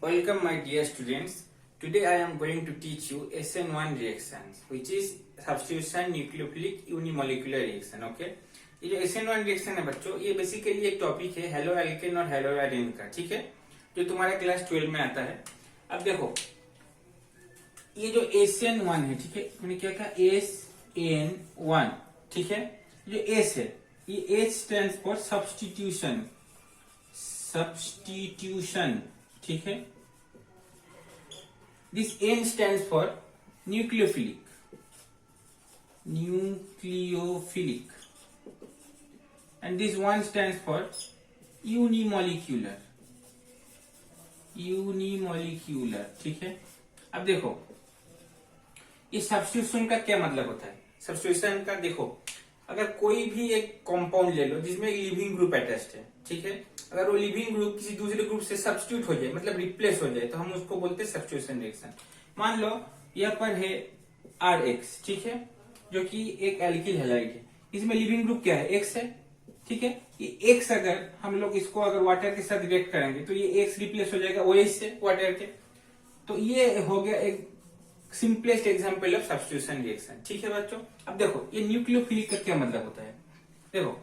Welcome my dear students. Today I am going to teach you SN1 reactions which is substitution nucleophilic unimolecular reaction. Okay, ये जो SN1 reaction है बच्चों, ये basically एक topic है halo alkane और hello Aiden का, ठीक है, जो तुम्हारा क्लास 12 में आता है। अब देखो ये जो SN1 है, ठीक है, मैंने क्या कहा SN1, ठीक है, जो S है ये H स्टैंड्स फॉर सब्स्टिट्यूशन, ठीक है। This N stands for nucleophilic, and this one stands for unimolecular, ठीक है। अब देखो ये सब्स्टिट्यूशन का क्या मतलब होता है। सब्स्टिट्यूशन का देखो, अगर कोई भी एक कंपाउंड ले लो जिसमें एक लिविंग ग्रुप अटैच्ड है, ठीक है, अगर वो लिविंग ग्रुप किसी दूसरे ग्रुप से सब्स्टिट्यूट हो जाए, मतलब रिप्लेस हो जाए, तो हम उसको बोलते हैं सब्स्टिट्यूशन रिएक्शन। मान लो यहाँ पर है RX, ठीक है, जो कि एक एल्किल हैलाइड है, इसमें लिविंग ग्रुप क्या है, X है, ठीक है। ये X अगर हम लोग इसको अगर वाटर के साथ रिएक्ट करेंगे तो ये X रिप्लेस हो जाएगा OH से, वाटर के। तो ये हो गया एक simplest example of substitution reaction, ठीक है बच्चों। अब देखो ये न्यूक्लियोफिलिक का क्या मतलब होता है। देखो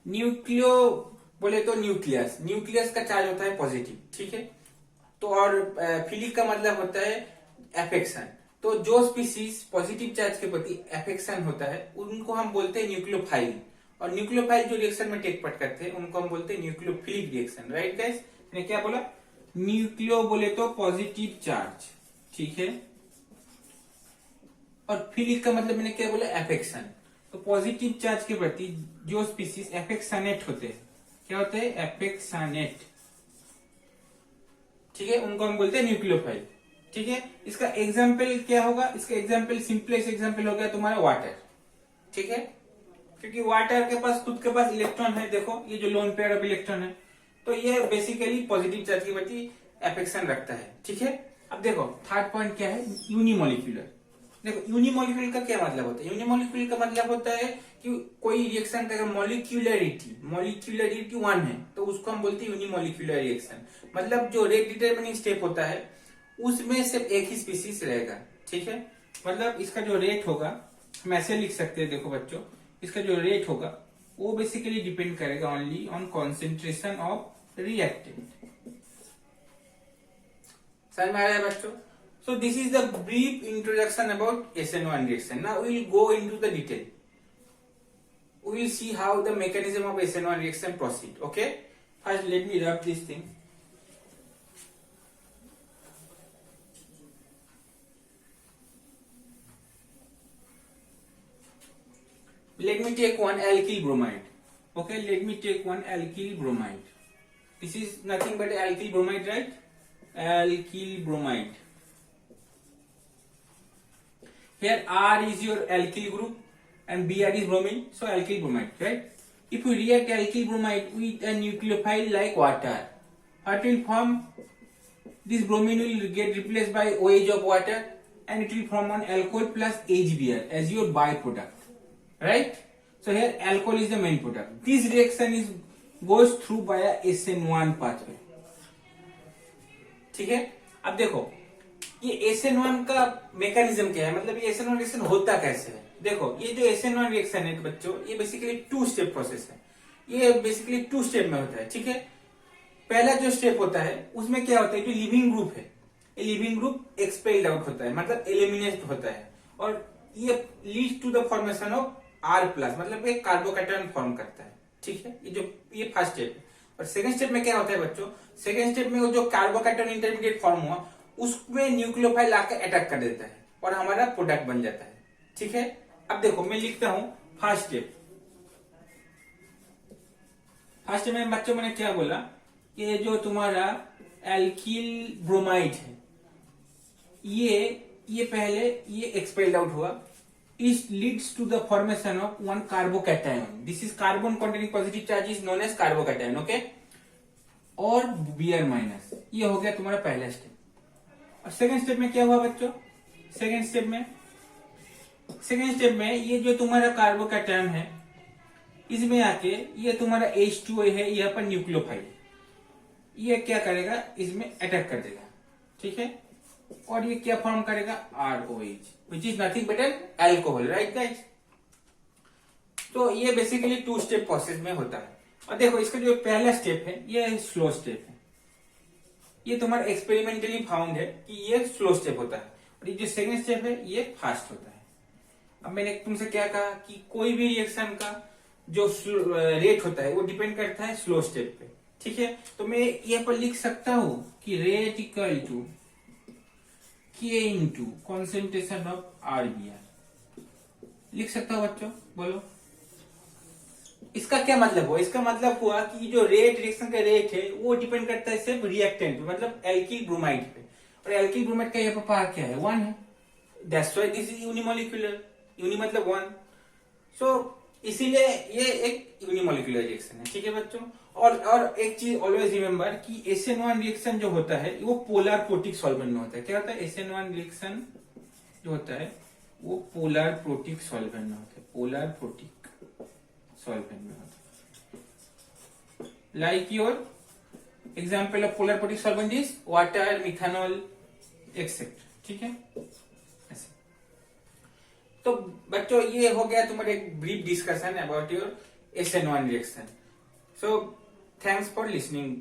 न्यूक्लियो बोले तो न्यूक्लियस का चार्ज होता है पॉजिटिव, ठीक है। तो और फिलिक का मतलब होता है एफेक्शन। तो जो स्पीसीज पॉजिटिव चार्ज के प्रति एफेक्शन होता है उनको हम बोलते हैं न्यूक्लियोफाइल, और न्यूक्लियोफाइल जो रिएक्शन में टेक पार्ट करते हैं उनको हम बोलते हैं न्यूक्लियोफिलिक रिएक्शन। राइट गाइस, मैंने क्या बोला, न्यूक्लियो बोले तो पॉजिटिव चार्ज, ठीक है, और फिलिक का मतलब मैंने क्या बोला, एफेक्शन। तो पॉजिटिव चार्ज के प्रति जो स्पीसीज एफेक्शनेट होते हैं, क्या होते हैं, एफेक्शनेट, ठीक है, उनको हम बोलते हैं न्यूक्लियोफाइल, ठीक है। इसका एग्जाम्पल क्या होगा, इसका एग्जाम्पल सिंपलेस्ट एग्जाम्पल हो गया तुम्हारा वाटर, ठीक है, क्योंकि वाटर के पास खुद के पास इलेक्ट्रॉन है। देखो ये जो लोन पेयर ऑफ इलेक्ट्रॉन है, तो ये बेसिकली पॉजिटिव चार्ज के प्रति एफेक्शन रखता है, ठीक है। अब देखो थर्ड पॉइंट क्या है, यूनिमोलिक्यूलर। देखो यूनिमोलिक्यूलर का क्या मतलब होता है। यूनिमोलिक्यूलर का मतलब होता है कि कोई रिएक्शन का मॉलिक्यूलरिटी 1 है तो उसको हम बोलते हैं यूनिमोलिक्यूलर रिएक्शन। मतलब जो रेट डिटरमिनिंग स्टेप होता है उसमें सिर्फ एक ही स्पीसीज रहेगा, ठीक है। मतलब इसका जो रेट होगा हम ऐसे लिख सकते हैं, देखो बच्चों, इसका जो रेट होगा वो बेसिकली डिपेंड करेगा only on concentration of reactant. समझ में आ रहा है बच्चों। So this is the brief introduction about SN1 reaction. Now we will go into the detail. We will see how the mechanism of SN1 reaction proceed. Okay. First, let me rub this thing. Let me take one alkyl bromide. Okay. Let me take one alkyl bromide. This is nothing but alkyl bromide, right? Alkyl bromide. Here R is your alkyl group and Br is bromine, so alkyl bromide, right? If we react alkyl bromide with a nucleophile like water, what will form? This bromine will get replaced by OH of water and it will form an alcohol plus HBr as your byproduct, right? So here alcohol is the main product. This reaction goes through via SN1 pathway, ठीक है। अब देखो ये SN1 का mechanism क्या है, मतलब ये SN1 रिएक्शन होता कैसे है। देखो ये जो SN1 रिएक्शन है बच्चों, ये बेसिकली 2 स्टेप प्रोसेस है। ये बेसिकली 2 स्टेप में होता है, ठीक है। पहला जो स्टेप होता है उसमें क्या होता है, जो लिविंग ग्रुप है, ये लिविंग ग्रुप एक्सपेल्ड आउट होता है, मतलब एलिमिनेट होता है, और ये leads to the formation of R+, मतलब एक कार्बोकैटायन फॉर्म करता है, ठीक है। ये फर्स्ट स्टेप है। और सेकंड स्टेप में क्या होता है बच्चों, सेकंड स्टेप में वो जो कार्बोकैटायन इंटरमीडिएट फॉर्म हुआ उसमें न्यूक्लियोफाइल आकर अटैक कर देता है और हमारा प्रोडक्ट बन जाता है, ठीक है। अब देखो मैं लिखता हूं फर्स्ट स्टेप। फर्स्ट स्टेप में बच्चों मैंने क्या बोला, ये जो तुम्हारा एल्किल ब्रोमाइड है ये पहले ये एक्सपेल्ड आउट हुआ, it leads to the formation of one carbocation. This is carbon containing positive charge is known as carbocation, okay, और Br-, ये हो गया तुम्हारा पहला स्टेप। और सेकेंड स्टेप में क्या हुआ बच्चों, सेकेंड स्टेप में ये जो तुम्हारा कार्बोकैटायन है इसमें आके ये तुम्हारा H2O है, यहाँ पर न्यूक्लियोफाइल, ये क्या करेगा, इसमें अटैक कर देगा, ठीक है। और ये क्या फॉर्म करेगा, ROH, which is nothing but N alcohol, right guys. तो ये बेसिकली 2 स्टेप प्रोसेस में होता है। और देखो इसका जो पहला स्टेप है ये स्लो स्टेप है, ये तुम्हारा एक्सपेरिमेंटली फाउंड है कि ये स्लो स्टेप होता है। और ये जो सेकंड स्टेप है ये फास्ट होता है। अब मैंने तुमसे क्या कहा कि कोई भी रिएक्शन का जो रेट होता है वो डिपेंड करता है स्लो स्टेप पे, ठीक है। तो मैं ये पर लिख सकता हूं कि रेट इक्वल टू के इंटू कॉन्सेंट्रेशन ऑफ RBR, लिख सकता हूं बच्चों, बोलो। इसका क्या मतलब हुआ, इसका मतलब हुआ कि जो रेट रिएक्शन का रेट है वो डिपेंड करता है सिर्फ रिएक्टेंट पे, मतलब एल्किल ब्रोमाइड पे। और एल्किल ब्रोमाइड का यहाँ पर पार क्या है, 1 है, that's why this is unimolecular, uni मतलब 1। सो इसीलिए ये एक यूनिमोलिकुलर रिएक्शन है, ठीक है बच्चों। और एक चीज ऑलवेज रिमेंबर कि SN1 रिएक्शन जो होता है वो पोलर प्रोटिक सॉल्वेंट में होता है। क्या होता है, SN1 रिएक्शन जो होता है वो पोलर प्रोटिक सॉल्वेंट में होता है, पोलर प्रोटिक सॉल्वेंट में होता है। Like your example of polar protic solvent is water, methanol etcetera, ठीक है। ऐसे तो बच्चों ये हो गया तुम्हारा एक brief discussion about your SN1 reaction. So thanks for listening.